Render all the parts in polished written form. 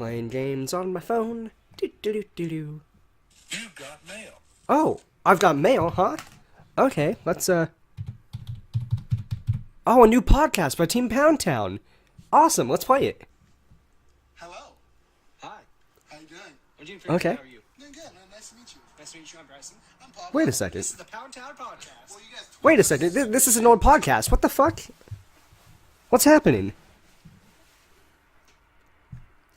playing games on my phone. Do. You've got mail. Oh, I've got mail, huh? Okay, let's, Oh, a new podcast by Team Poundtown. Awesome, let's play it. Hello. Hi. How you doing? I'm Gene Fraser. Okay. How are you? Doing good, man. Nice to meet you. Nice to meet you. I'm Brycen. I'm Pablo. Wait a second. This is the Poundtown podcast. Well, you guys Wait a second, this is an old podcast. What the fuck? What's happening?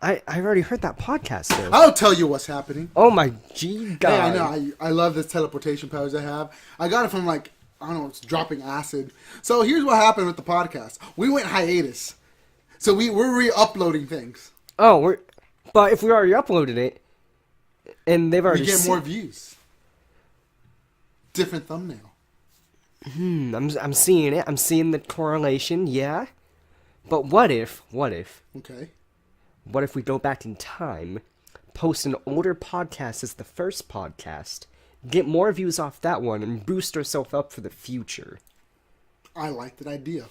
I already heard that podcast, though. I'll tell you what's happening. Oh my G God. Hey, I know. I love this teleportation powers I have. I got it from, I don't know, it's dropping acid. So here's what happened with the podcast. We went hiatus. So we're re-uploading things. Oh, but if we already uploaded it, and they've already We get more views. Different thumbnail. I'm seeing it. I'm seeing the correlation, yeah. But what if Okay. we go back in time, post an older podcast as the first podcast, get more views off that one, and boost ourselves up for the future? I like that idea.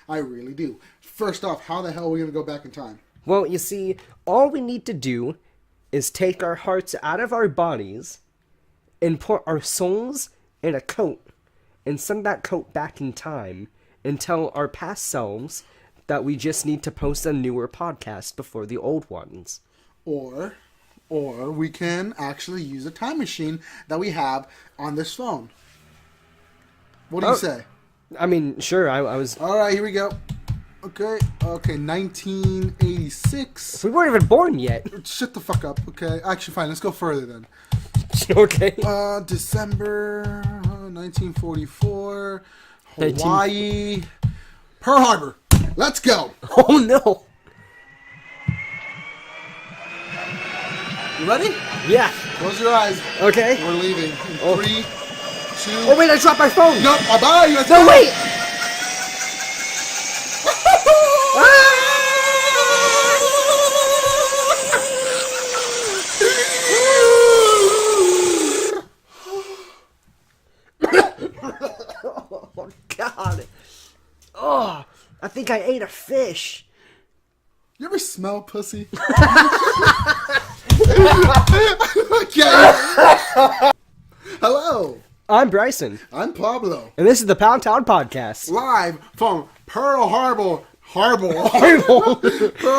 I really do. First off, how the hell are we going to go back in time? Well, you see, all we need to do is take our hearts out of our bodies and put our souls in a coat and send that coat back in time and tell our past selves that we just need to post a newer podcast before the old ones. Or we can actually use a time machine that we have on this phone. What do you say? I mean, sure, I was... All right, here we go. Okay, 1986. We weren't even born yet. Shut the fuck up, okay? Actually, fine, let's go further then. Okay. December 1944, Hawaii, Pearl Harbor. Let's go. Oh, no. You ready? Yeah. Close your eyes. Okay. We're leaving. In Oh. 3, 2... Oh, wait, I dropped my phone. No, bye-bye. Let's No, go. wait. Oh, God. Oh, I think I ate a fish. You ever smell pussy? Okay. Hello. I'm Brycen, I'm Pablo. and this is the Poundtown Podcast. Live from Pearl Harbor. Pearl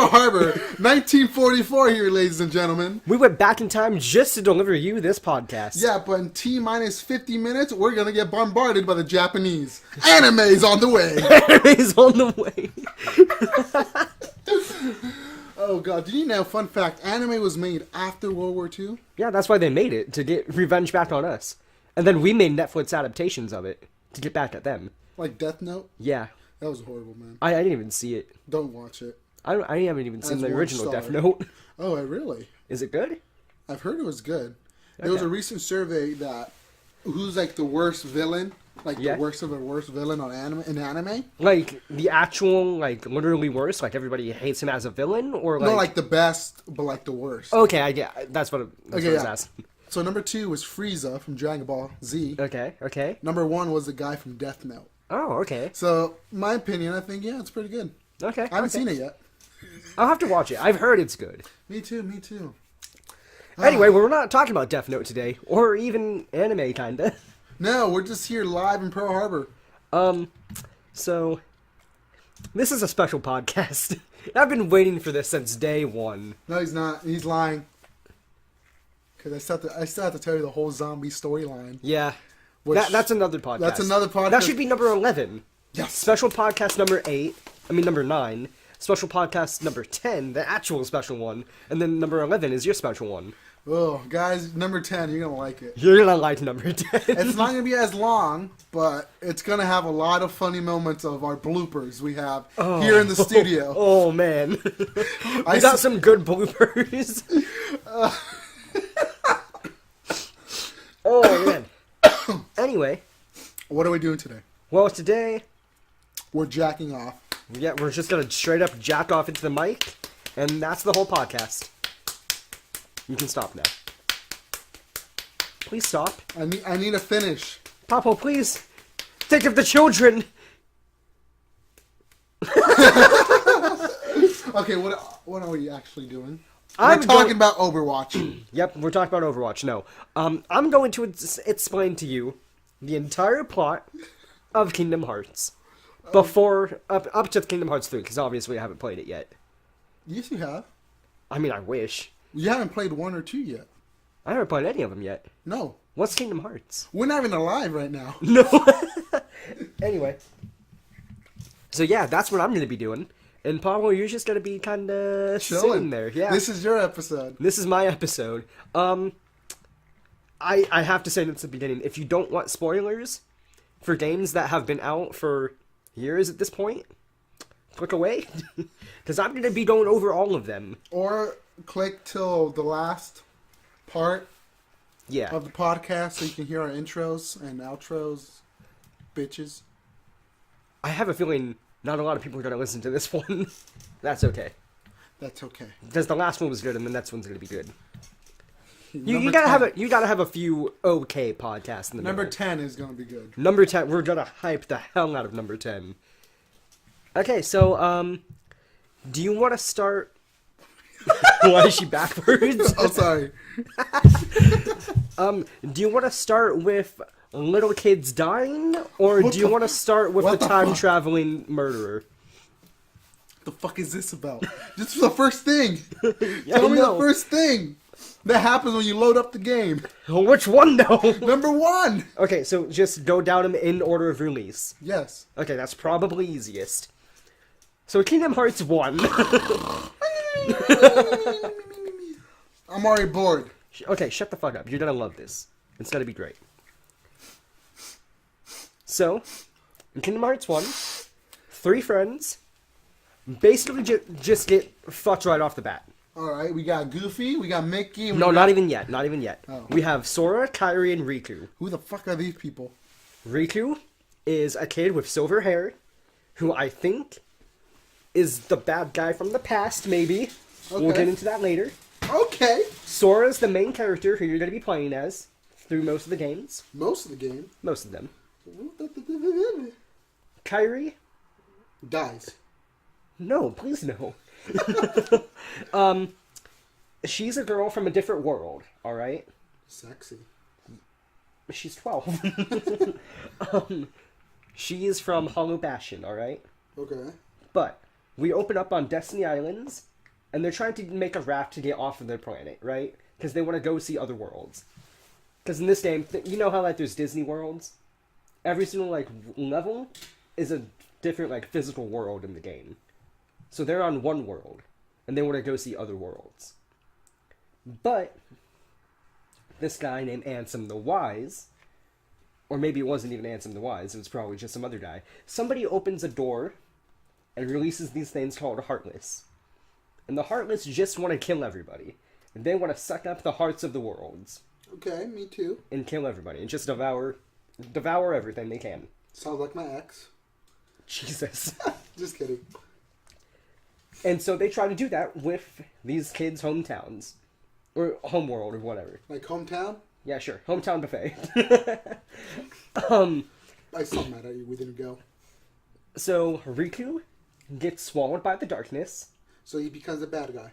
Harbor, 1944 here, ladies and gentlemen. We went back in time just to deliver you this podcast. Yeah, but in T-minus 50 minutes, we're going to get bombarded by the Japanese. Anime's on the way. Anime's on the way. Oh, God. Did you know, fun fact, anime was made after World War II? Yeah, that's why they made it, to get revenge back on us. And then we made Netflix adaptations of it, to get back at them. Like Death Note? Yeah. That was horrible, man. I didn't even see it. Don't watch it. I haven't even seen As the one original star. Death Note. Oh, really? Is it good? I've heard it was good. There was a recent survey that who's like the worst villain, Yeah. the worst of the worst villain on anime. Like, the actual, literally worst? Like, everybody hates him as a villain? Or, Not like the best, but like the worst. Okay, I get... That's what I was yeah. asking. So number 2 was Frieza from Dragon Ball Z. Okay. Number 1 was the guy from Death Note. Oh, okay. So, my opinion, I think, yeah, it's pretty good. Okay. I haven't seen it yet. I'll have to watch it. I've heard it's good. Me too. Anyway, we're not talking about Death Note today. Or even anime, kinda. No, we're just here live in Pearl Harbor. So... This is a special podcast. I've been waiting for this since day one. No, he's not. He's lying. Because I still have to tell you the whole zombie storyline. Yeah. Which- That's another podcast. That's another podcast. That should be number 11. Yes. Special podcast number 9. Special podcast number 10, the actual special one. And then number 11 is your special one. Oh, guys, number 10, you're going to like it. You're gonna like number 10. It's not going to be as long, but it's going to have a lot of funny moments of our bloopers we have here in the studio. Oh, man. We got some good bloopers. Oh, man. Anyway. What are we doing today? Well, today, We're jacking off. yeah, we're just gonna straight up jack off into the mic, and that's the whole podcast. You can stop now. Please stop. I need to finish. Papa, please. Think of the children. Okay, what are we actually doing? We're talking about Overwatch. Yep, we're talking about Overwatch. No, I'm going to explain to you the entire plot of Kingdom Hearts before up to Kingdom Hearts 3, because obviously I haven't played it yet. Yes, you have. I mean, I wish. You haven't played 1 or 2 yet. I haven't played any of them yet. No. What's Kingdom Hearts? We're not even alive right now. No. Anyway. So yeah, that's what I'm going to be doing. And Pablo, you're just going to be kind of sitting there. Yeah. This is your episode. This is my episode. I have to say at the beginning, if you don't want spoilers for games that have been out for years at this point, click away. Because I'm going to be going over all of them. Or click till the last part Yeah. of the podcast so you can hear our intros and outros, bitches. I have a feeling not a lot of people are going to listen to this one. That's okay. That's okay. Because the last one was good, and the next one's going to be good. Number You gotta 10. have a few okay podcasts in the Number middle. 10 is going to be good. Number 10, we're gonna hype the hell out of number 10. Okay, so do you want to start? Why is she backwards? Oh, sorry. Do you want to start with little kids dying, or What do you the- want to start with what the the time fuck? traveling murderer? The fuck is this about? This is the first thing. Yeah, Tell I me know. the first thing that happens when you load up the game. Which one though? Number 1. Okay, so just go down them in order of release. Yes. Okay, that's probably easiest. So Kingdom Hearts 1. I'm already bored. Okay, shut the fuck up. You're gonna love this. It's gonna be great. So, in Kingdom Hearts 1, 3 friends basically just get fucked right off the bat. Alright, we got Goofy, we got Mickey. And No, we not got... even yet. Not even yet. Oh. We have Sora, Kairi, and Riku. Who the fuck are these people? Riku is a kid with silver hair who I think is the bad guy from the past, maybe. We'll Okay. get into that later. Okay. Sora's the main character who you're going to be playing as through most of the games. Most of the game. Most of them. Kairi? Dies. No, please no. She's a girl from a different world, alright? Sexy. She's 12. She is from Hollow Bastion, alright? Okay. But we open up on Destiny Islands, and they're trying to make a raft to get off of their planet, right? Because they want to go see other worlds. Because in this game, you know how like there's Disney worlds? Every single like level is a different like physical world in the game. So they're on one world, and they want to go see other worlds. But this guy named Ansem the Wise, or maybe it wasn't even Ansem the Wise, it was probably just some other guy. Somebody opens a door and releases these things called Heartless. And the Heartless just want to kill everybody. And they want to suck up the hearts of the worlds Okay, me too. and kill everybody and just devour everything they can. Sounds like my ex. Jesus. Just kidding. And so they try to do that with these kids' hometowns. Or homeworld or whatever. Like hometown? Yeah, sure. Hometown buffet. I saw mad at you. We didn't go. So Riku gets swallowed by the darkness. So he becomes a bad guy.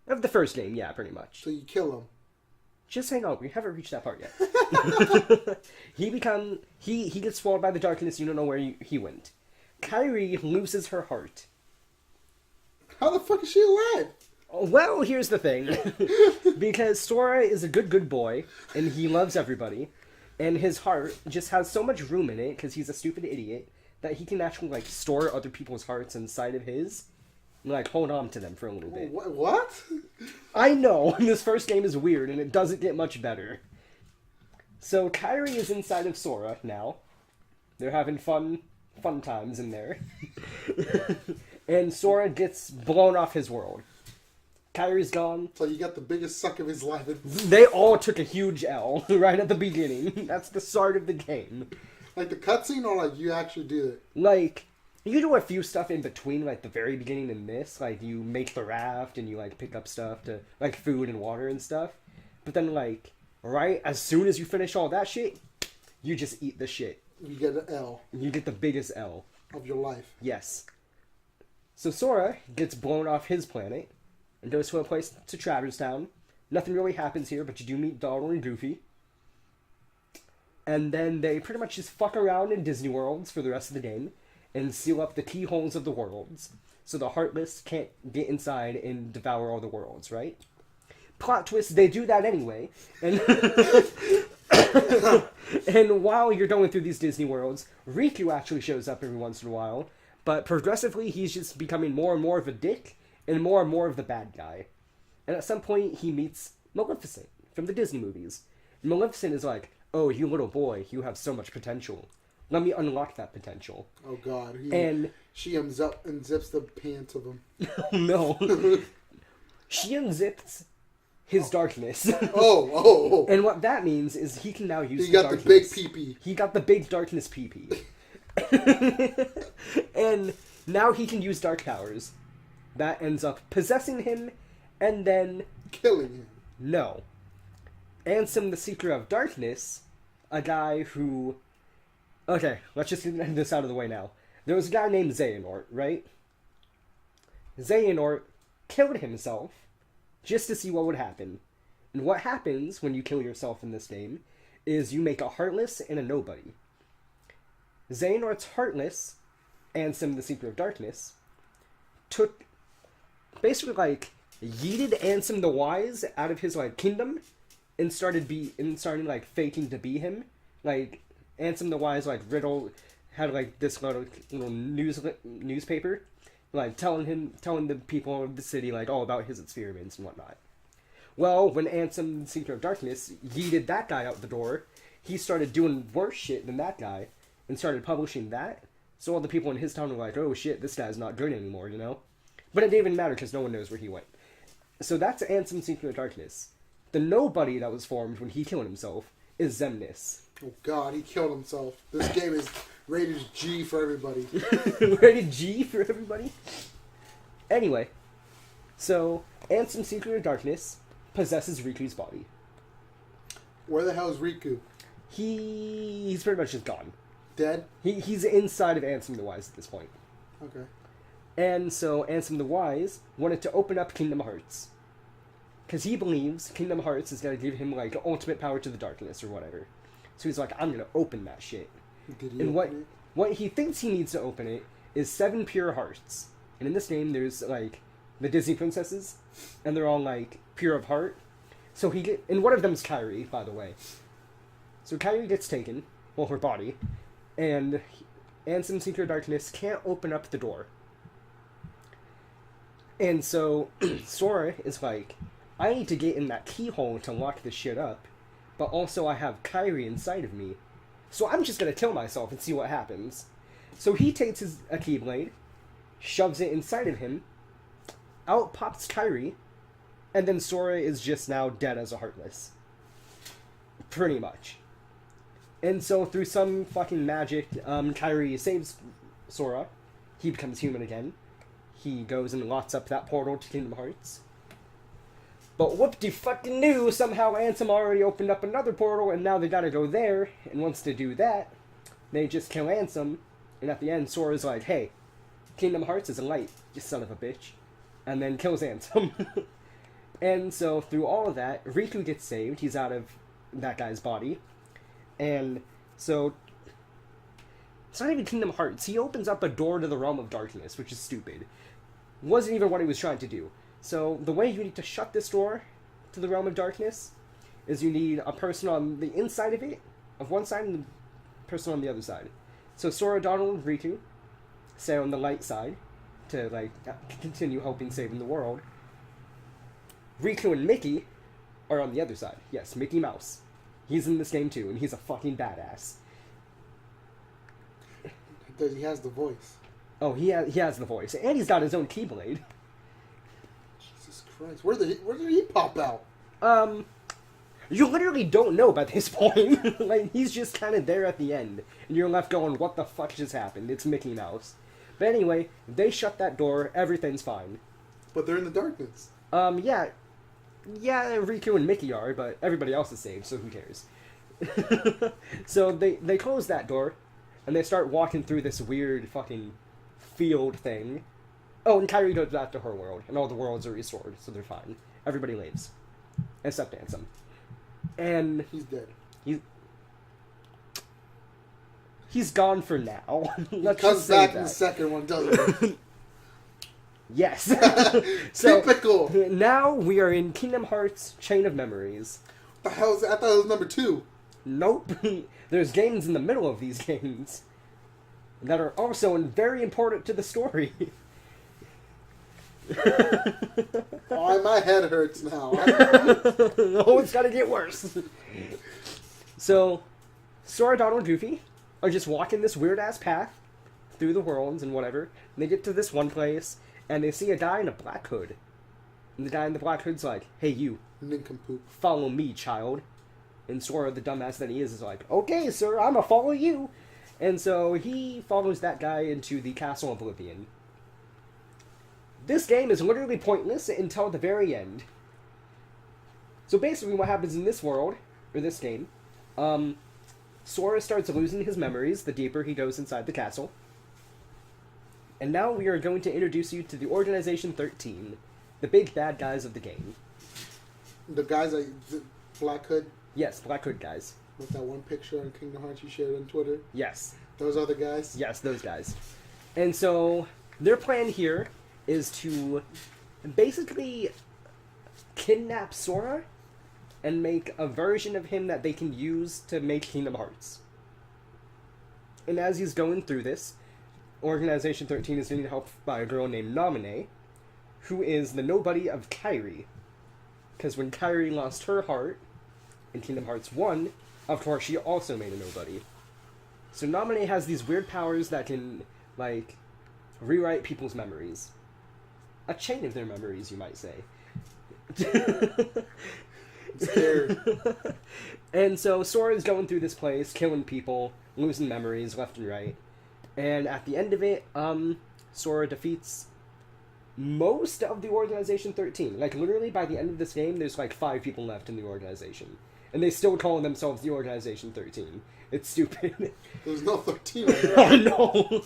Of the first game, yeah, pretty much. So you kill him. Just hang on, we haven't reached that part yet. He gets swallowed by the darkness, you don't know where he went. Kairi loses her heart. How the fuck is she alive? Well, here's the thing. Because Sora is a good boy, and he loves everybody, and his heart just has so much room in it, because he's a stupid idiot, that he can actually, like, store other people's hearts inside of his, and, like, hold on to them for a little bit. What? I know, this first game is weird, and it doesn't get much better. So, Kairi is inside of Sora now. They're having fun times in there. And Sora gets blown off his world. Kairi's gone. So you got the biggest suck of his life. They all took a huge L right at the beginning. That's the start of the game. Like the cutscene, or like you actually did it? Like, you do a few stuff in between, like the very beginning and this. Like, you make the raft and you, like, pick up stuff to, like, food and water and stuff. But then, like, right as soon as you finish all that shit, you just eat the shit. You get an L You get the biggest L. of your life. Yes. So Sora gets blown off his planet, and goes to a place to Traverse Town. Nothing really happens here, but you do meet Donald and Goofy. And then they pretty much just fuck around in Disney Worlds for the rest of the game and seal up the keyholes of the worlds so the Heartless can't get inside and devour all the worlds, right? Plot twist, they do that anyway. And and while you're going through these Disney Worlds, Riku actually shows up every once in a while, but progressively he's just becoming more and more of a dick and more of the bad guy. And at some point he meets Maleficent from the Disney movies. And Maleficent is like, "Oh, you little boy, you have so much potential. Let me unlock that potential." Oh God! And she unzips the pants of him. No, she unzips his darkness. Oh! And what that means is he can now use. He got darkness. the big pee-pee. He got the big darkness pee-pee. And now he can use dark powers. That ends up possessing him, and then Killing him. no. Ansem, the Seeker of Darkness, a guy who... Okay, let's just get this out of the way now. There was a guy named Xehanort, right? Xehanort killed himself just to see what would happen. And what happens when you kill yourself in this game is you make a Heartless and a Nobody. Xehanort's Heartless, Ansem, the Seeker of Darkness, took... basically, like, yeeted Ansem the Wise out of his, like, kingdom and started like faking to be him. Like Ansem the Wise, like Riddle had like this little newspaper, like telling the people of the city like all about his experiments and whatnot. Well, when Ansem, the Seeker of Darkness, yeeted that guy out the door, he started doing worse shit than that guy and started publishing that. So all the people in his town were like, "Oh shit, this guy's not good anymore," you know. But it didn't even matter because no one knows where he went. So that's Ansem, Seeker of Darkness. The Nobody that was formed when he killed himself is Xemnas. Oh God, he killed himself. This game is rated G for everybody. Rated G for everybody? Anyway, so Ansem, Seeker of Darkness possesses Riku's body. Where the hell is Riku? He's pretty much just gone. Dead? He's inside of Ansem the Wise at this point. Okay. And so Ansem the Wise wanted to open up Kingdom Hearts. Because he believes Kingdom Hearts is going to give him, like, ultimate power to the darkness or whatever. So he's like, I'm going to open that shit. Did he And open it? what he thinks he needs to open it is 7 pure hearts. And in this game, there's, like, the Disney princesses. And they're all, like, pure of heart. So and one of them's Kyrie, by the way. So Kyrie gets taken, well, her body. And Ansem, Seeker of Darkness can't open up the door. And so Sora is like, I need to get in that keyhole to lock this shit up, but also I have Kyrie inside of me. So I'm just gonna kill myself and see what happens. So he takes a Keyblade, shoves it inside of him, out pops Kyrie, and then Sora is just now dead as a Heartless. Pretty much. And so through some fucking magic, Kyrie saves Sora. He becomes human again. He goes and locks up that portal to Kingdom Hearts. But whoop-de-fucking-do, somehow Ansem already opened up another portal, and now they gotta go there, and once they do that, they just kill Ansem, and at the end, Sora's like, hey, Kingdom Hearts is a light, you son of a bitch, and then kills Ansem. And so, through all of that, Riku gets saved, he's out of that guy's body, and so, it's not even Kingdom Hearts, he opens up a door to the Realm of Darkness, which is stupid. Wasn't even what he was trying to do. So, the way you need to shut this door to the Realm of Darkness is you need a person on the inside of it, of one side, and a person on the other side. So, Sora, Donald, and Riku stay on the light side to, like, continue helping saving the world. Riku and Mickey are on the other side. Yes, Mickey Mouse. He's in this game too, and he's a fucking badass. He has the voice. Oh, he has the voice. And he's got his own Keyblade. Jesus Christ. Where did he pop out? You literally don't know by this point. Like, he's just kind of there at the end. And you're left going, what the fuck just happened? It's Mickey Mouse. But anyway, they shut that door. Everything's fine. But they're in the darkness. Yeah, Riku and Mickey are, but everybody else is saved, so who cares? So they close that door, and they start walking through this weird fucking field thing. Oh, and Kyrie goes back to her world, and all the worlds are restored, so they're fine. Everybody leaves. Except Ansem. And He's dead. he's gone for now. Let's Comes just say back in that. the second one, doesn't he? Yes. So, Typical. now we are in Kingdom Hearts Chain of Memories. The hell is that? I thought it was number 2. Nope. There's games in the middle of these games that are also very important to the story. Oh, my head hurts now. Oh, it's gotta get worse. So, Sora, Donald, Goofy are just walking this weird-ass path through the worlds and whatever, and they get to this one place, and they see a guy in a black hood. And the guy in the black hood's like, "Hey, you, Nincompoop. follow me, child." And Sora, the dumbass that he is like, "Okay, sir, I'ma follow you." And so he follows that guy into the Castle of Oblivion. This game is literally pointless until the very end. So basically what happens in this world, or this game, Sora starts losing his memories the deeper he goes inside the castle. And now we are going to introduce you to the Organization 13, the big bad guys of the game. The guys like the Black Hood Yes, Black Hood guys. with that one picture on Kingdom Hearts you shared on Twitter. Yes. Those are the guys. Yes, those guys. And so, their plan here is to basically kidnap Sora and make a version of him that they can use to make Kingdom Hearts. And as he's going through this, Organization 13 is being helped by a girl named Naminé, who is the nobody of Kairi. Because when Kairi lost her heart in Kingdom Hearts 1, of course she also made a nobody. So Naminé has these weird powers that can, like, rewrite people's memories. A chain of their memories, you might say. I'm scared. And so Sora's going through this place, killing people, losing memories left and right. And at the end of it, Sora defeats most of the Organization 13. Like, literally, by the end of this game, there's like 5 people left in the organization. And they still call themselves the Organization 13. It's stupid. There's no 13 on there. I know!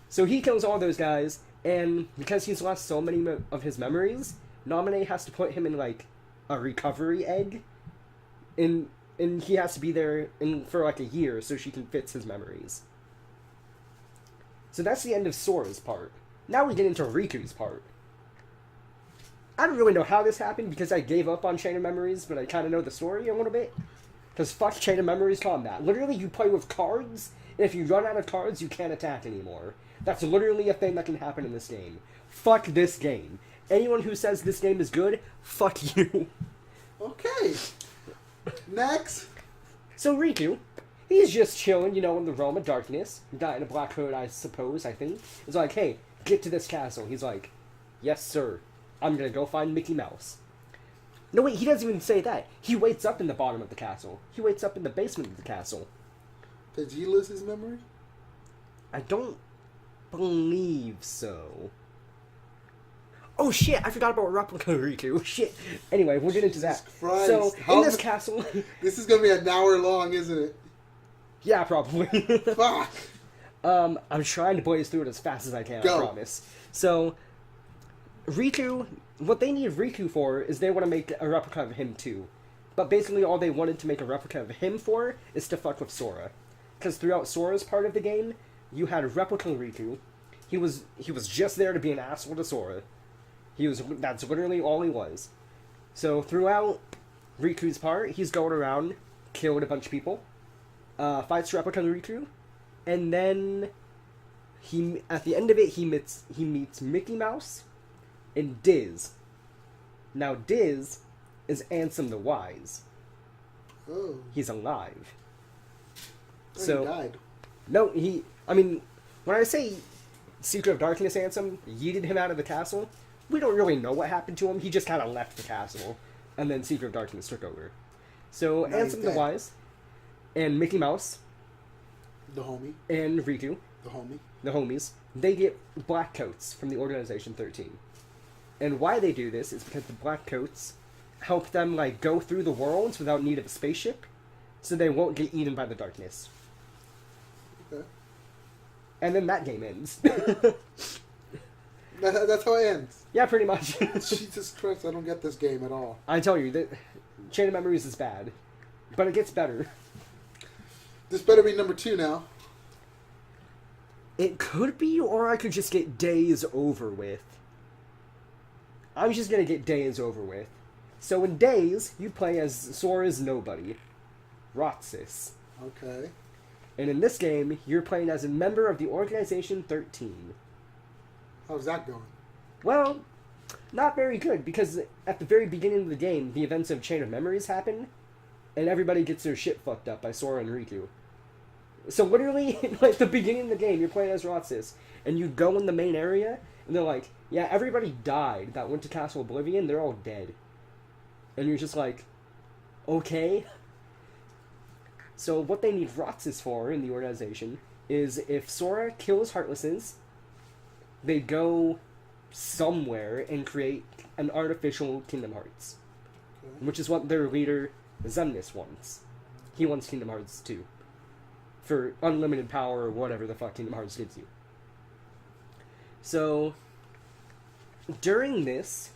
So he kills all those guys, and because he's lost so many of his memories, Naminé has to put him in, like, a recovery egg. And he has to be there for, like, a year so she can fix his memories. So that's the end of Sora's part. Now we get into Riku's part. I don't really know how this happened because I gave up on Chain of Memories, but I kind of know the story a little bit. Because fuck Chain of Memories combat. Literally, you play with cards, and if you run out of cards, you can't attack anymore. That's literally a thing that can happen in this game. Fuck this game. Anyone who says this game is good, fuck you. Okay. Next. So Riku, he's just chilling, in the realm of darkness. Guy in a black hood, I think. He's like, "Hey, get to this castle." He's like, "Yes, sir. I'm gonna go find Mickey Mouse." No, wait, he doesn't even say that. He waits up in the bottom of the castle. He waits up in the basement of the castle. Did he lose his memory? I don't believe so. Oh shit, I forgot about Replica Riku. Shit. Anyway, we'll get into that. Jesus Christ. So, How in this m- castle... This is gonna be an hour long, isn't it? Yeah, probably. Fuck. I'm trying to blaze through it as fast as I can, Go. I promise. So, Riku, what they need Riku for is they want to make a replica of him too. But basically all they wanted to make a replica of him for is to fuck with Sora. Because throughout Sora's part of the game, you had replica Riku. He was just there to be an asshole to Sora. That's literally all he was. So throughout Riku's part, he's going around, killing a bunch of people, fights replica Riku, and then at the end of it, he meets Mickey Mouse and Diz. Now Diz is Ansem the Wise. Oh. He's alive. He So died. no, when I say Secret of Darkness Ansem yeeted him out of the castle, we don't really know what happened to him. He just kind of left the castle, and then Secret of Darkness took over. So Now he's Ansem the dead. Wise, and Mickey Mouse, The homie. and Riku, The homie. the homies, they get black coats from the Organization 13. And why they do this is because the black coats help them, like, go through the worlds without need of a spaceship, so they won't get eaten by the darkness. Okay. And then that game ends. That's how it ends. Yeah, pretty much. Jesus Christ, I don't get this game at all. I tell you, that Chain of Memories is bad. But it gets better. This better be number 2 now. It could be, or I could just get Days over with. I'm just gonna get Days over with. So in Days, you play as Sora's nobody, Roxas. Okay. And in this game, you're playing as a member of the Organization 13. How's that going? Well, not very good, because at the very beginning of the game, the events of Chain of Memories happen, and everybody gets their shit fucked up by Sora and Riku. So literally, like the beginning of the game, you're playing as Roxas, and you go in the main area, and they're like, yeah, everybody died that went to Castle Oblivion, they're all dead. And you're just like, okay. So what they need Roxas for in the organization is if Sora kills Heartlesses, they go somewhere and create an artificial Kingdom Hearts. Okay. Which is what their leader, Xemnas, wants. He wants Kingdom Hearts too. For unlimited power or whatever the fuck Kingdom Hearts gives you. So, during this,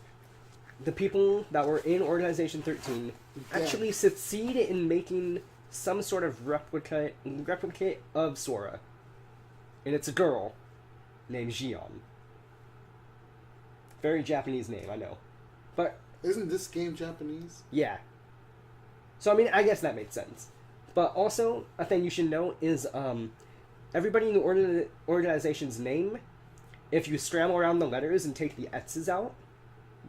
the people that were in Organization 13 actually succeed in making some sort of replicate of Sora. And it's a girl named Xion. Very Japanese name, I know. But, Isn't this game Japanese? yeah. So, I mean, I guess that makes sense. But also, a thing you should know is, everybody in the organization's name, if you scramble around the letters and take the X's out,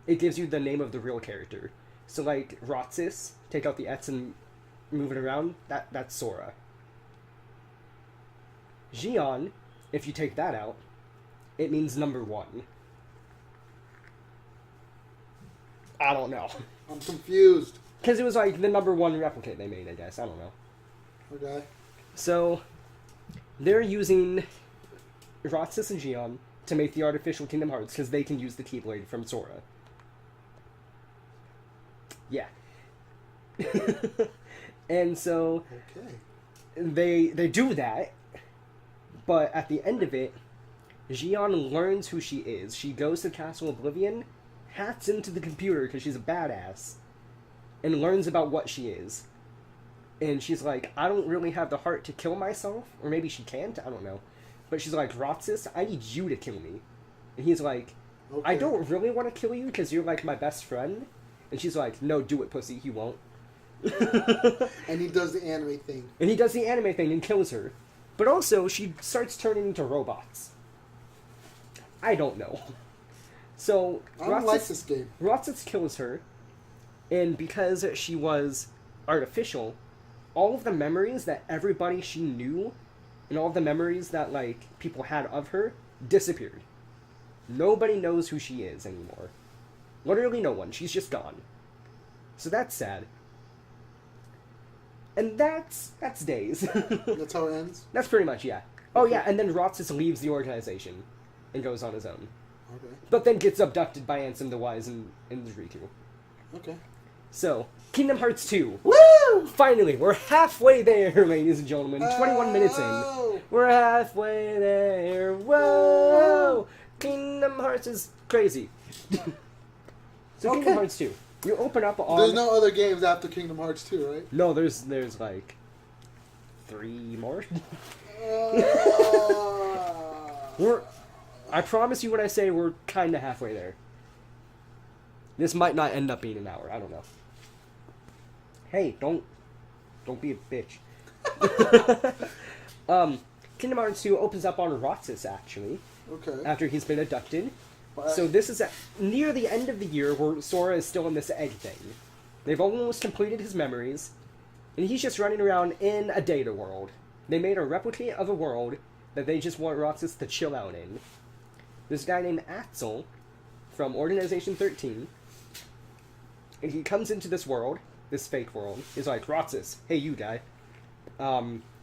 it gives you the name of the real character. So, like, Roxas, take out the X and move it around, that's Sora. Xion, if you take that out, it means number 1. I don't know. I'm confused. Because it was like the number 1 replicate they made, I guess. I don't know. Okay. So, they're using Roxas and Xion to make the artificial Kingdom Hearts because they can use the Keyblade from Sora. Yeah. And so, Okay. they do that, but at the end of it, Xion learns who she is. She goes to Castle Oblivion, hacks into the computer because she's a badass, and learns about what she is. And she's like, I don't really have the heart to kill myself. Or maybe she can't, I don't know. But she's like, Roxas, I need you to kill me. And he's like, I Okay. don't really want to kill you because you're like my best friend. And she's like, no, do it, pussy, he won't. And he does the anime thing. And he does the anime thing and kills her. But also, she starts turning into robots. I don't know. So, I don't like this game. Roxas kills her. And because she was artificial, all of the memories that everybody she knew, and all of the memories that, like, people had of her, disappeared. Nobody knows who she is anymore. Literally no one. She's just gone. So that's sad. And that's Days. That's how it ends? That's pretty much, yeah. Oh yeah, and then Roxas leaves the organization and goes on his own. Okay. But then gets abducted by Ansem the Wise and Riku. Okay. So, Kingdom Hearts 2. Woo! Finally, we're halfway there, ladies and gentlemen. 21 minutes in. Oh! We're halfway there. Whoa! Kingdom Hearts is crazy. So Okay. Kingdom Hearts 2. You open up on... There's no other games after Kingdom Hearts 2, right? No, there's like 3 more. We're... I promise you when I say we're kind of halfway there. This might not end up being an hour. I don't know. Hey, don't be a bitch. Kingdom Hearts 2 opens up on Roxas, actually, Okay. after he's been abducted. But- So this is near the end of the year where Sora is still in this egg thing. They've almost completed his memories, and he's just running around in a data world. They made a replicate of a world that they just want Roxas to chill out in. This guy named Axel from Organization 13, and he comes into this world, this fake world. He's like, Roxas, hey you guy,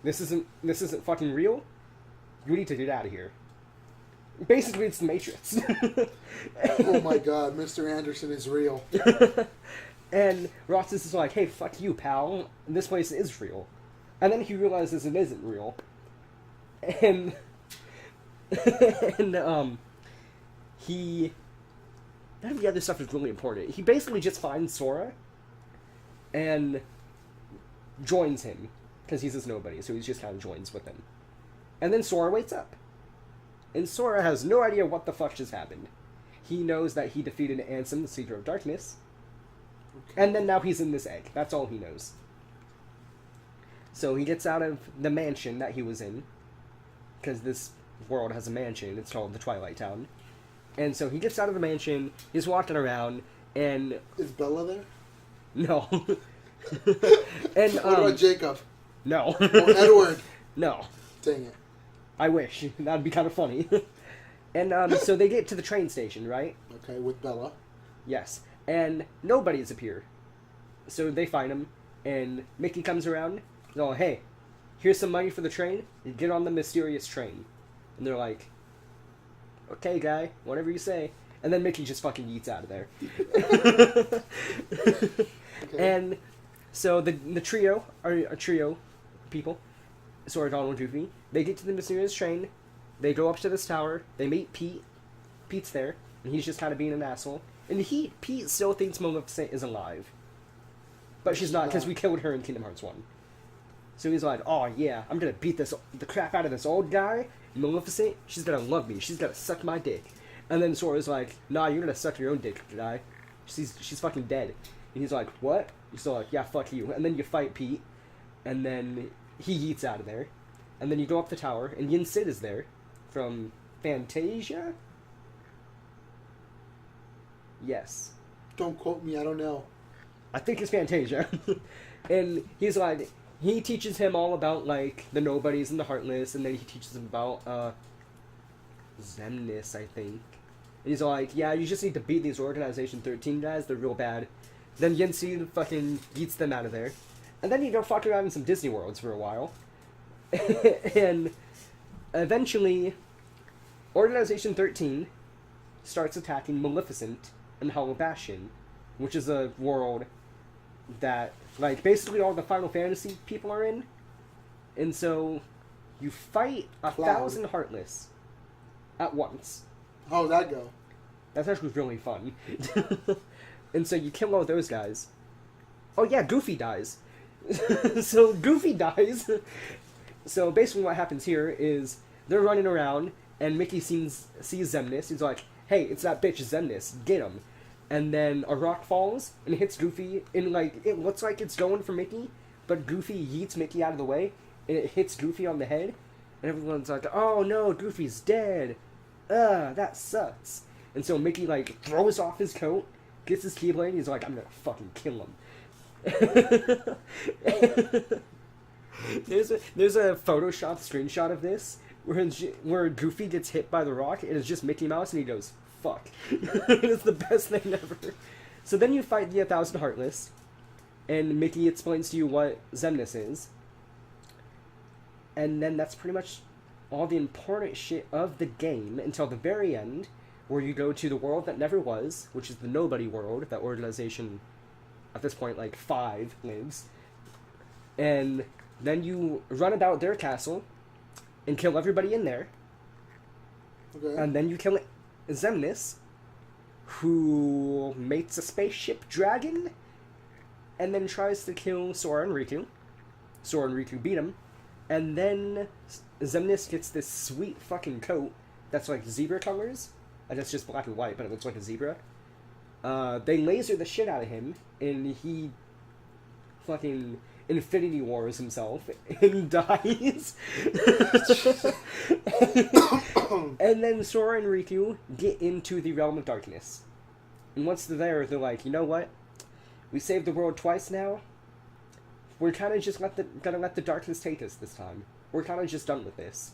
this isn't fucking real. You need to get out of here. Basically, it's the Matrix. Oh my god, Mr. Anderson is real. And Roxas is like, hey, fuck you, pal. This place is real. And then he realizes it isn't real. And none of the other stuff is really important. He basically just finds Sora and joins him because he's his nobody, so he just kind of joins with him. And then Sora wakes up. And Sora has no idea what the fuck just happened. He knows that he defeated Ansem, the Seeker of Darkness. Okay. And then now he's in this egg. That's all he knows. So he gets out of the mansion that he was in, because this world has a mansion. It's called the Twilight Town. And so he gets out of the mansion, he's walking around, and... Is Bella there? No. And, what about Jacob? No. Oh, Edward. No. Dang it. I wish. That'd be kind of funny. And so they get to the train station, right? Okay, with Bella. Yes. And nobodies appear. So they find him, and Mickey comes around. He's all, hey, here's some money for the train. Get on the mysterious train. And they're like, okay, guy, whatever you say. And then Mickey just fucking yeets out of there. Okay. And so the trio are a trio people. Sora, Donald, and Goofy. They get to the mysterious train. They go up to this tower. They meet Pete. Pete's there, and he's just kind of being an asshole. And Pete still thinks Maleficent is alive. But she's not, because we killed her in Kingdom Hearts 1. So he's like, oh yeah, I'm gonna beat the crap out of this old guy. Maleficent, she's gonna love me. She's gonna suck my dick. And then Sora's like, nah, you're gonna suck your own dick, guy. She's fucking dead. And he's like, what? You're still like, yeah, fuck you. And then you fight Pete. And then he yeets out of there. And then you go up the tower, and Yin Sid is there. From Fantasia? Yes. Don't quote me, I don't know. I think it's Fantasia. And he's like, he teaches him all about, like, the nobodies and the heartless, and then he teaches him about, Zemnis, I think. And he's like, yeah, you just need to beat these Organization 13 guys, they're real bad. Then Yensi fucking yeets them out of there. And then you go fuck around in some Disney Worlds for a while. And eventually, Organization 13 starts attacking Maleficent and Hollow Bastion, which is a world that, like, basically all the Final Fantasy people are in. And so, you fight 1,000 Heartless at once. How'd that go? That's actually really fun. And so you kill all those guys. Oh yeah, Goofy dies. So Goofy dies. So basically what happens here is they're running around, and Mickey sees Zemnis. He's like, hey, it's that bitch Zemnis, get him. And then a rock falls and hits Goofy, and like, it looks like it's going for Mickey, but Goofy yeets Mickey out of the way, and it hits Goofy on the head, and everyone's like, oh no, Goofy's dead. That sucks. And so Mickey, like, throws off his coat, gets his Keyblade, and he's like, I'm gonna fucking kill him. There's a Photoshop screenshot of this where Goofy gets hit by the rock, and it's just Mickey Mouse, and he goes, fuck. It's the best thing ever. So then you fight the 1,000 Heartless, and Mickey explains to you what Zemnis is. And then that's pretty much all the important shit of the game until the very end, where you go to the world that never was, which is the Nobody world, that Organization, at this point, like, 5 lives. And then you run about their castle and kill everybody in there. Okay. And then you kill Zemnis, who mates a spaceship dragon, and then tries to kill Sora and Riku. Sora and Riku beat him. And then Zemnis gets this sweet fucking coat that's like zebra colors. And it's just black and white, but it looks like a zebra. They laser the shit out of him, and he fucking Infinity Wars himself and dies. And then Sora and Riku get into the Realm of Darkness. And once they're there, they're like, you know what? We saved the world twice now. We're kind of just gonna let the darkness take us this time. We're kind of just done with this.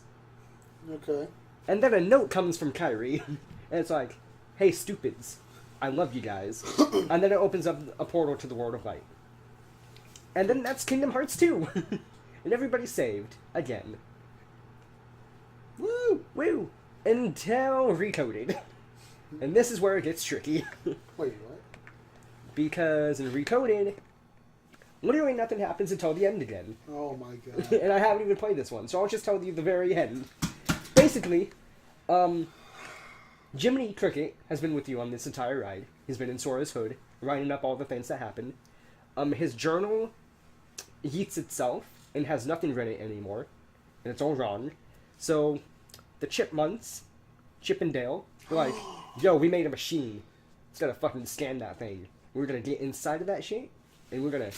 Okay. And then a note comes from Kyrie, and it's like, hey, stupids, I love you guys. And then it opens up a portal to the World of Light. And then that's Kingdom Hearts 2. And everybody's saved. Again. Woo! Woo! Until Recoded. And this is where it gets tricky. Wait, what? Because in Recoded, literally nothing happens until the end again. Oh my god. And I haven't even played this one, so I'll just tell you the very end. Basically, Jiminy Cricket has been with you on this entire ride. He's been in Sora's hood, writing up all the things that happen. His journal eats itself and has nothing written anymore, and it's all wrong. So, the Chipmunks, Chip and Dale, they're like, yo, we made a machine. It's gonna fucking scan that thing. We're gonna get inside of that shit, and we're gonna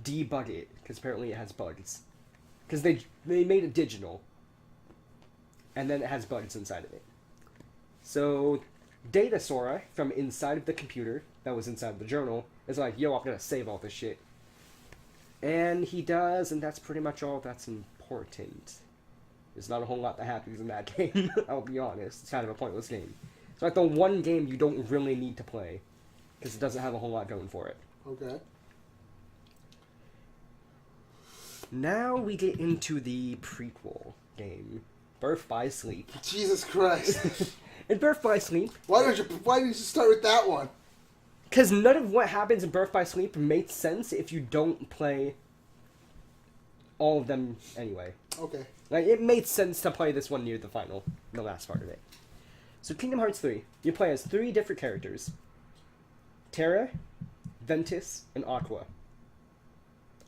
debug it, because apparently it has bugs. Because they made it digital, and then it has bugs inside of it. So, Data Sora, from inside of the computer that was inside of the journal, is like, yo, I'm gonna save all this shit. And he does, and that's pretty much all that's important. There's not a whole lot that happens in that game, I'll be honest. It's kind of a pointless game. It's like the one game you don't really need to play, because it doesn't have a whole lot going for it. Okay. Now we get into the prequel game, Birth by Sleep. Jesus Christ. In Birth by Sleep, Why did you start with that one? because none of what happens in Birth by Sleep makes sense if you don't play all of them anyway. Okay. Like, it made sense to play this one near the final, the last part of it. So Kingdom Hearts 3, you play as 3 different characters. Terra, Ventus, and Aqua.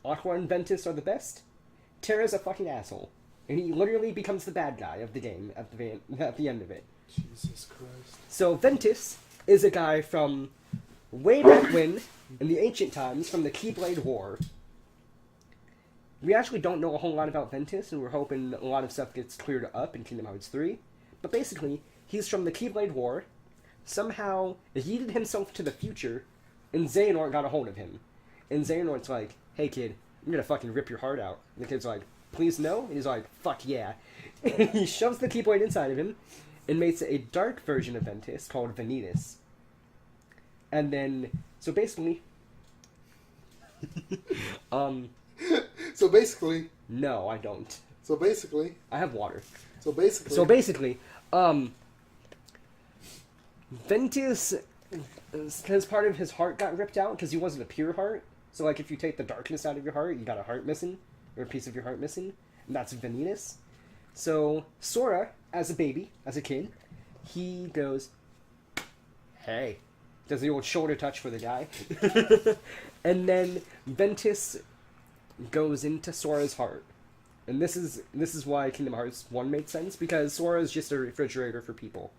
Aqua and Ventus are the best. Terra's a fucking asshole. And he literally becomes the bad guy of the game at the end of it. Jesus Christ. So Ventus is a guy from way back when, in the ancient times, from the Keyblade War. We actually don't know a whole lot about Ventus, and we're hoping a lot of stuff gets cleared up in Kingdom Hearts 3. But basically, he's from the Keyblade War, somehow yeeted himself to the future, and Xehanort got a hold of him. And Xehanort's like, hey kid, I'm gonna fucking rip your heart out. And the kid's like, please no? And he's like, fuck yeah. And he shoves the Keyblade inside of him, and makes a dark version of Ventus called Vanitas. And then, so basically, So basically, no, I don't. So basically, I have water. So basically, Ventus, because part of his heart got ripped out because he wasn't a pure heart. So like, if you take the darkness out of your heart, you got a heart missing, or a piece of your heart missing, and that's Vanitas. So Sora, as a baby, as a kid, he goes, hey, does the old shoulder touch for the guy, and then Ventus goes into Sora's heart. And this is why Kingdom Hearts 1 made sense, because Sora is just a refrigerator for people.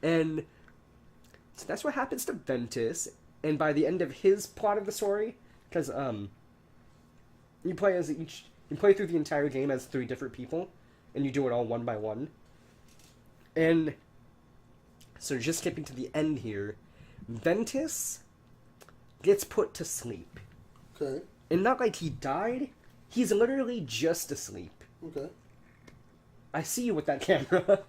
And so that's what happens to Ventus, and by the end of his plot of the story, because you play through the entire game as 3 different people, and you do it all one by one. And so just skipping to the end here, Ventus gets put to sleep. Okay. And not like he died, he's literally just asleep. Okay. I see you with that camera.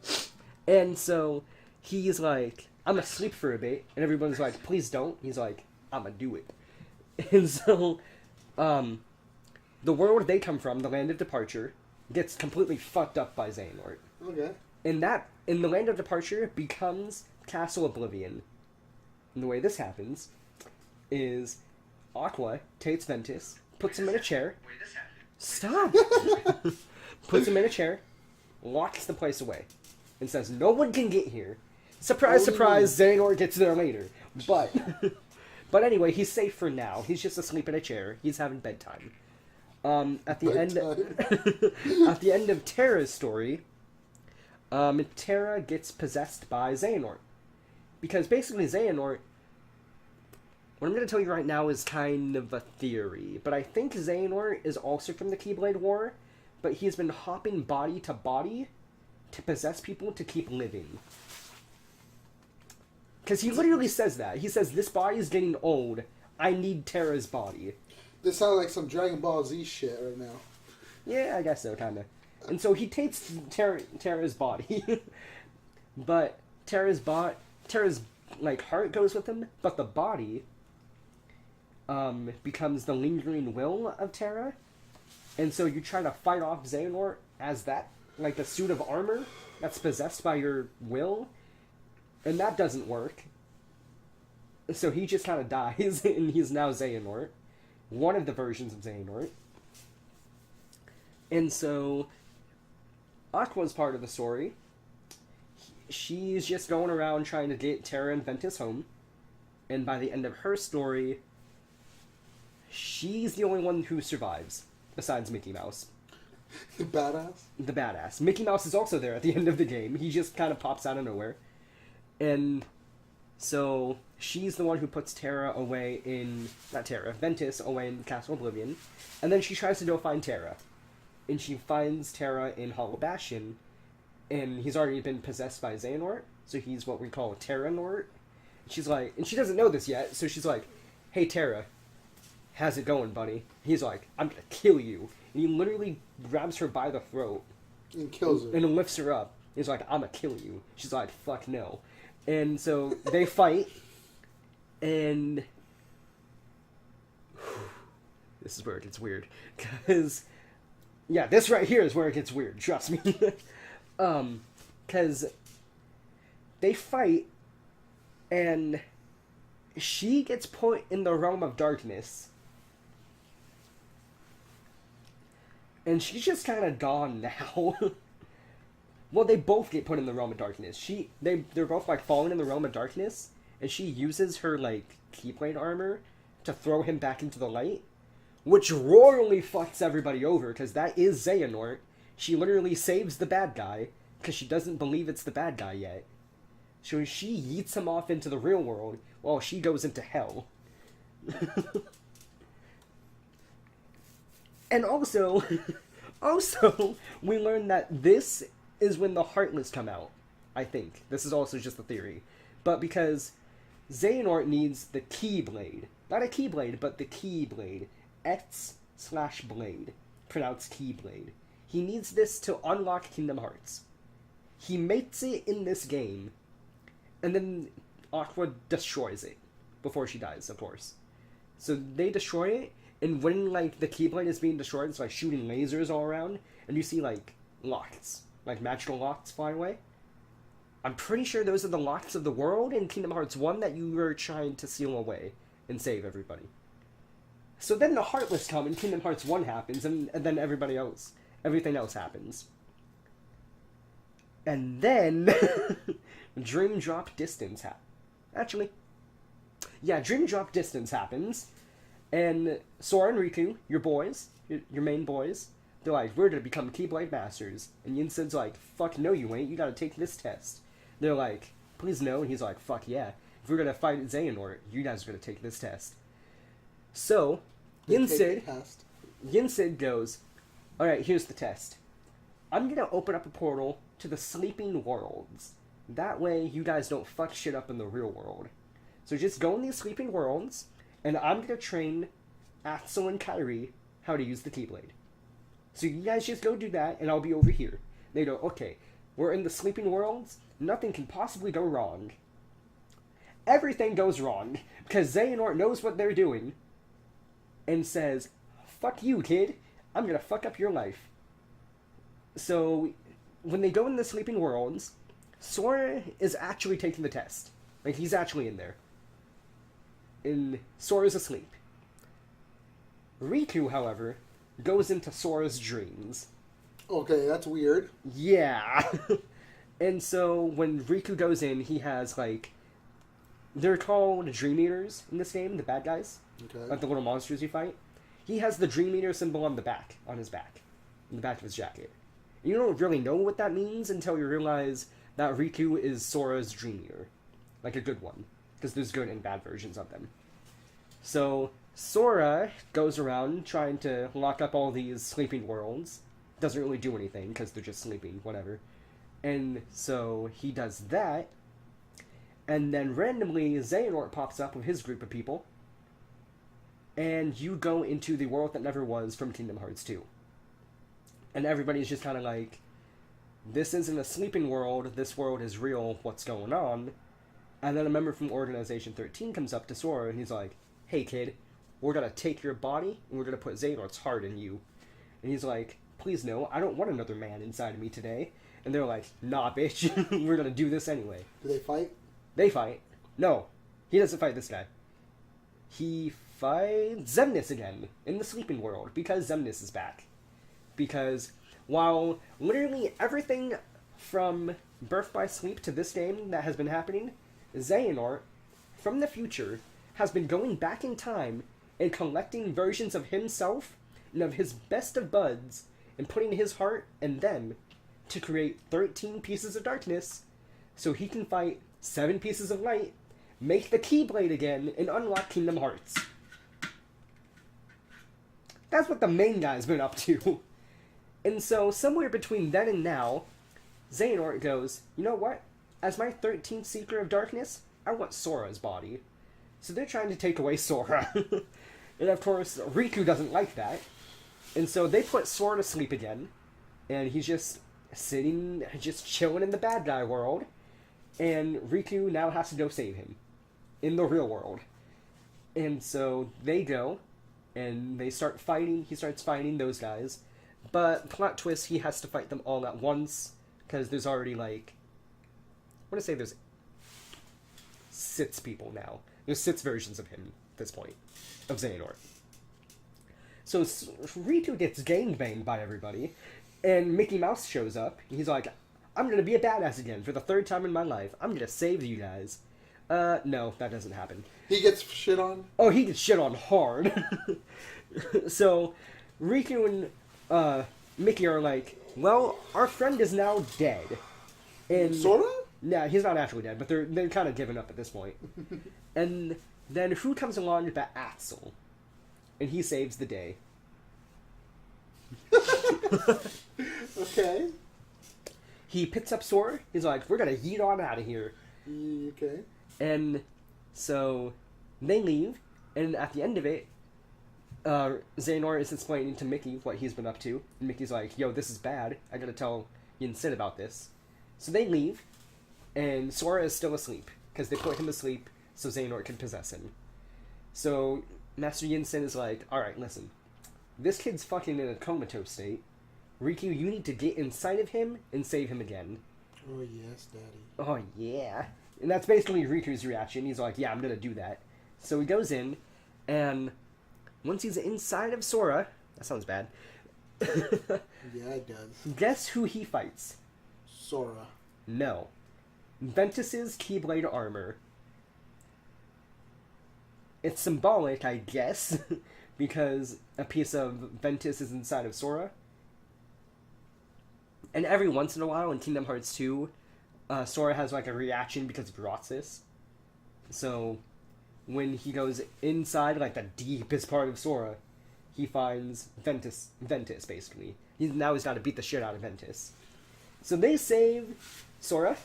And so he's like, I'm asleep for a bit, and everyone's like, please don't. He's like, I'm gonna do it. And so, the world they come from, the land of departure, gets completely fucked up by Xehanort. Okay. And the land of departure becomes Castle Oblivion. And the way this happens is Aqua takes Ventus, puts him in a chair. Stop! Puts him in a chair, locks the place away, and says, no one can get here. Surprise, surprise, Xehanort gets there later. But anyway, he's safe for now. He's just asleep in a chair. He's having bedtime. At the end of Terra's story, Terra gets possessed by Xehanort. Because basically Xehanort, what I'm going to tell you right now is kind of a theory, but I think Xehanort is also from the Keyblade War, but he's been hopping body to body to possess people to keep living. Because he literally says that. He says, this body is getting old. I need Terra's body. This sounds like some Dragon Ball Z shit right now. Yeah, I guess so, kind of. And so he takes Terra's body. But Terra's like, heart goes with him, but the body becomes the lingering will of Terra. And so you try to fight off Xehanort as that, like the suit of armor that's possessed by your will, and that doesn't work. So he just kind of dies, and he's now Xehanort, one of the versions of Xehanort. And so Aqua's part of the story, she's just going around trying to get Terra and Ventus home. And by the end of her story, she's the only one who survives, besides Mickey Mouse. The badass? The badass. Mickey Mouse is also there at the end of the game. He just kind of pops out of nowhere. And so she's the one who puts Ventus away in Castle Oblivion. And then she tries to go find Terra. And she finds Terra in Hollow Bastion. And he's already been possessed by Xehanort, so he's what we call a Terranort. She's like, and she doesn't know this yet, so she's like, "Hey Terra, how's it going, buddy?" He's like, "I'm gonna kill you." And he literally grabs her by the throat And kills her. and lifts her up. He's like, "I'm gonna kill you." She's like, "Fuck no." And so they fight, and this is where it gets weird, because yeah, this right here is where it gets weird. Trust me, because they fight. And she gets put in the realm of darkness. And she's just kind of gone now. Well, they both get put in the realm of darkness. They're both, like, falling in the realm of darkness. And she uses her, like, Keyblade armor to throw him back into the light. Which royally fucks everybody over, because that is Xehanort. She literally saves the bad guy, because she doesn't believe it's the bad guy yet. So she yeets him off into the real world while she goes into hell. And also, we learn that this is when the Heartless come out, I think. This is also just a theory. But because Xehanort needs the Keyblade. Not a Keyblade, but the Keyblade. X/blade. Pronounced Keyblade. He needs this to unlock Kingdom Hearts. He makes it in this game. And then Aqua destroys it before she dies, of course. So they destroy it, and when, like, the Keyblade is being destroyed, it's like shooting lasers all around, and you see, like, lots, like magical lots fly away. I'm pretty sure those are the lots of the world in Kingdom Hearts 1 that you were trying to seal away and save everybody. So then the Heartless come, and Kingdom Hearts 1 happens, and then everything else happens. And then Dream Drop Distance Dream Drop Distance happens, and Sora and Riku, your boys, your main boys, they're like, "We're gonna become Keyblade Masters." And Yinsen's like, "Fuck no you ain't, you gotta take this test." They're like, "Please no," and he's like, "Fuck yeah. If we're gonna fight Xehanort, you guys are gonna take this test." So, Yinsen goes, "Alright, here's the test. I'm gonna open up a portal to the Sleeping Worlds. That way, you guys don't fuck shit up in the real world. So just go in these Sleeping Worlds, and I'm gonna train Axel and Kairi how to use the Keyblade. So you guys just go do that, and I'll be over here." They go, "Okay, we're in the Sleeping Worlds. Nothing can possibly go wrong." Everything goes wrong, because Xehanort knows what they're doing, and says, "Fuck you, kid. I'm gonna fuck up your life." So, when they go in the Sleeping Worlds, Sora is actually taking the test. Like, he's actually in there. And Sora's asleep. Riku, however, goes into Sora's dreams. Okay, that's weird. Yeah. And so, when Riku goes in, he has, like... They're called Dream Eaters in this game, the bad guys. Okay. Like the little monsters you fight. He has the Dream Eater symbol on the back of his jacket. You don't really know what that means until you realize that Riku is Sora's Dream Eater. Like a good one. Because there's good and bad versions of them. So, Sora goes around trying to lock up all these sleeping worlds. Doesn't really do anything, because they're just sleeping, whatever. And so, he does that. And then randomly, Xehanort pops up with his group of people. And you go into the world that never was from Kingdom Hearts 2. And everybody's just kind of like, "This isn't a sleeping world, this world is real, what's going on?" And then a member from Organization 13 comes up to Sora and he's like, "Hey kid, we're gonna take your body and we're gonna put Xehanort's heart in you." And he's like, "Please no, I don't want another man inside of me today." And they're like, "Nah bitch, we're gonna do this anyway." Do they fight? They fight. No, he doesn't fight this guy. He fights Xemnas again in the sleeping world because Xemnas is back. Because while literally everything from Birth by Sleep to this game that has been happening, Xehanort, from the future, has been going back in time and collecting versions of himself and of his best of buds and putting his heart in them to create 13 pieces of darkness so he can fight 7 pieces of light, make the Keyblade again, and unlock Kingdom Hearts. That's what the main guy's been up to. And so, somewhere between then and now, Xehanort goes, you know what? As my 13th Seeker of Darkness, I want Sora's body. So they're trying to take away Sora. And of course, Riku doesn't like that. And so they put Sora to sleep again. And he's just sitting, just chilling in the bad guy world. And Riku now has to go save him. In the real world. And so they go, and they start fighting. He starts fighting those guys. But, plot twist, he has to fight them all at once. Because there's already, like... I want to say there's 6 people now. There's 6 versions of him at this point. Of Xehanort. So, Riku gets gangbanged by everybody. And Mickey Mouse shows up. He's like, I'm going to be a badass again for the 3rd time in my life. I'm going to save you guys. No, that doesn't happen. He gets shit on? Oh, he gets shit on hard. So, Riku and Mickey are like, well, our friend is now dead. And Sora? yeah, he's not actually dead, but they're kind of giving up at this point. And then who comes along but Axel? And he saves the day. Okay. He picks up Sora. He's like, we're gonna yeet on out of here. Okay. And so they leave, and at the end of it, Xehanort is explaining to Mickey what he's been up to. And Mickey's like, yo, this is bad. I gotta tell Yin Sid about this. So they leave, and Sora is still asleep, because they put him asleep so Xehanort can possess him. So Master Yin Sid is like, alright, listen. This kid's fucking in a comatose state. Riku, you need to get inside of him and save him again. Oh, yes, Daddy. Oh, yeah. And that's basically Riku's reaction. He's like, yeah, I'm gonna do that. So he goes in, and once he's inside of Sora... That sounds bad. Yeah, it does. Guess who he fights? Sora. No. Ventus's Keyblade armor. It's symbolic, I guess, because a piece of Ventus is inside of Sora. And every once in a while in Kingdom Hearts 2, Sora has like a reaction because of Roxas. So, when he goes inside, like the deepest part of Sora, he finds Ventus, basically. He's got to beat the shit out of Ventus. So they save Sora,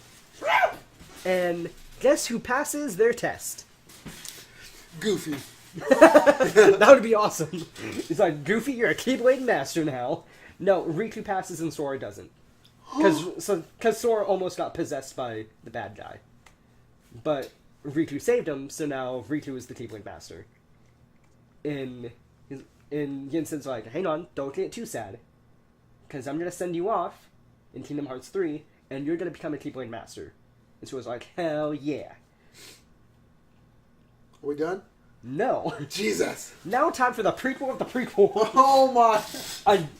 and guess who passes their test? Goofy. That would be awesome. It's like, Goofy, you're a Keyblade master now. No, Riku passes and Sora doesn't. Because Sora almost got possessed by the bad guy. But Riku saved him, so now Riku is the Keyblade master. And Yin Sid's like, hang on, don't get too sad. Because I'm going to send you off in Kingdom Hearts 3, and you're going to become a Keyblade master. And so it's like, hell yeah. Are we done? No. Jesus. Now time for the prequel of the prequel. Oh my.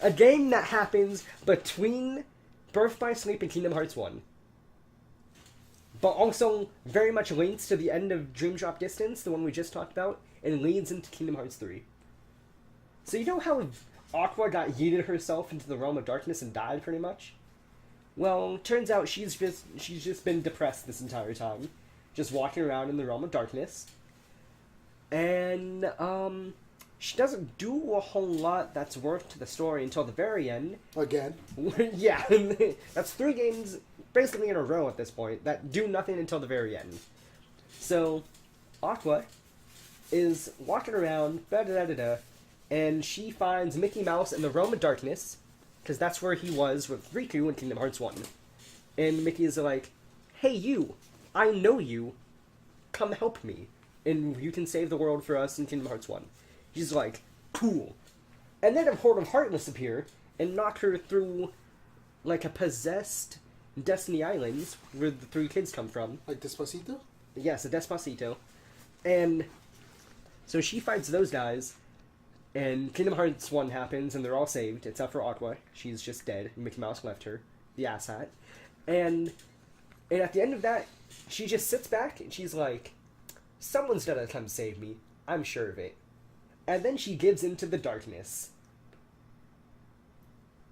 A game that happens between Birth by Sleep and Kingdom Hearts 1. But also very much links to the end of Dream Drop Distance, the one we just talked about, and leads into Kingdom Hearts 3. So you know how Aqua got yeeted herself into the realm of darkness and died, pretty much? Well, turns out she's just been depressed this entire time. Just walking around in the realm of darkness. And, she doesn't do a whole lot that's worth to the story until the very end. Again. Yeah, that's 3 games basically in a row at this point that do nothing until the very end. So, Aqua is walking around, and she finds Mickey Mouse in the realm of darkness, because that's where he was with Riku in Kingdom Hearts 1. And Mickey is like, hey you, I know you, come help me, and you can save the world for us in Kingdom Hearts 1. He's like, cool. And then a horde of Heartless appear and knock her through like a possessed Destiny Islands where the 3 kids come from. Like Despacito? Yes, a Despacito. And so she fights those guys, and Kingdom Hearts 1 happens, and they're all saved, except for Aqua. She's just dead. Mickey Mouse left her. The asshat. And And at the end of that, she just sits back and she's like, someone's gonna come save me. I'm sure of it. And then she gives into the darkness.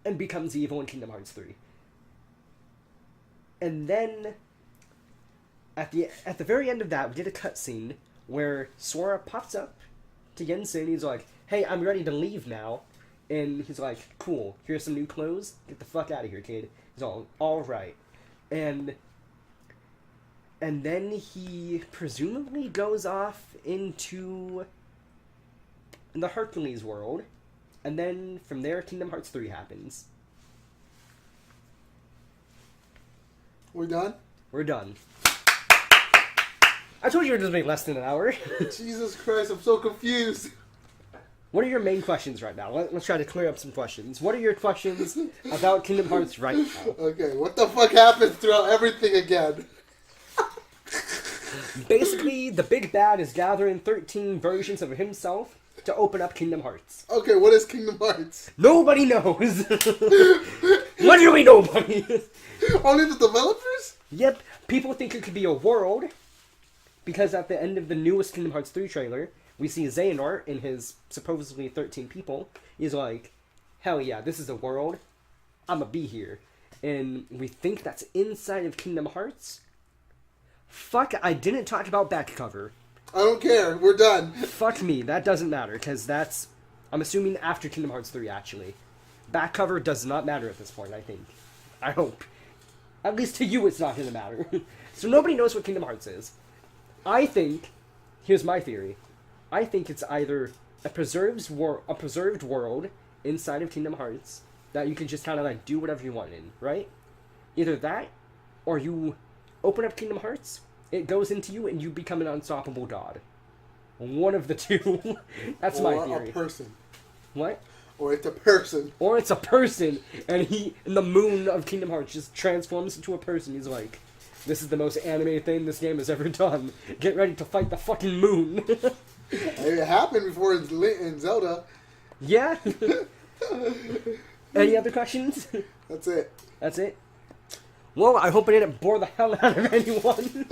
And becomes evil in Kingdom Hearts 3. And then, at the very end of that, we did a cutscene where Sora pops up to Yensen. He's like, hey, I'm ready to leave now. And he's like, cool, here's some new clothes. Get the fuck out of here, kid. He's all right. And then he presumably goes off into the Hercules world. And then from there, Kingdom Hearts 3 happens. We're done? We're done. I told you it was going to be less than an hour. Jesus Christ, I'm so confused. What are your main questions right now? Let's try to clear up some questions. What are your questions about Kingdom Hearts right now? Okay, what the fuck happens throughout everything again? Basically, the big bad is gathering 13 versions of himself to open up Kingdom Hearts. Okay, what is Kingdom Hearts? Nobody knows. Literally nobody. Only the developers? Yep, people think it could be a world, because at the end of the newest Kingdom Hearts 3 trailer, we see Xehanort and his supposedly 13 people. He's like, hell yeah, this is a world. I'ma be here. And we think that's inside of Kingdom Hearts. Fuck, I didn't talk about back cover. I don't care, we're done. Fuck me, that doesn't matter, because that's, I'm assuming after Kingdom Hearts 3, actually. Back cover does not matter at this point, I think. I hope. At least to you it's not going to matter. So nobody knows what Kingdom Hearts is. I think, here's my theory. I think it's either a preserved world inside of Kingdom Hearts that you can just kind of like do whatever you want in, right? Either that, or you open up Kingdom Hearts, it goes into you, and you become an unstoppable god. One of the two. That's my theory. Or a person. What? Or it's a person. Or it's a person, and he, in the moon of Kingdom Hearts, just transforms into a person. He's like, this is the most anime thing this game has ever done. Get ready to fight the fucking moon. It happened before in Zelda. Yeah. Any other questions? That's it. That's it? Well, I hope I didn't bore the hell out of anyone.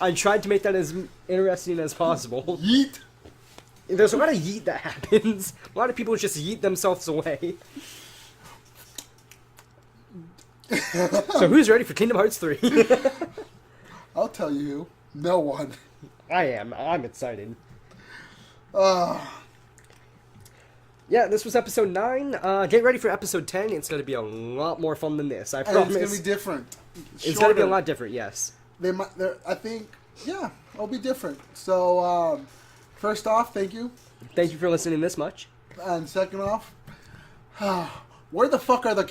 I tried to make that as interesting as possible. Yeet. There's a lot of yeet that happens. A lot of people just yeet themselves away. So who's ready for Kingdom Hearts 3? I'll tell you who. No one. I am. I'm excited. Yeah, this was episode 9. Get ready for episode 10. It's going to be a lot more fun than this. I promise. And it's going to be different. It's going to be a lot different, yes. I think, yeah, it'll be different. So, first off, thank you. Thank you for listening this much. And second off, where the fuck are the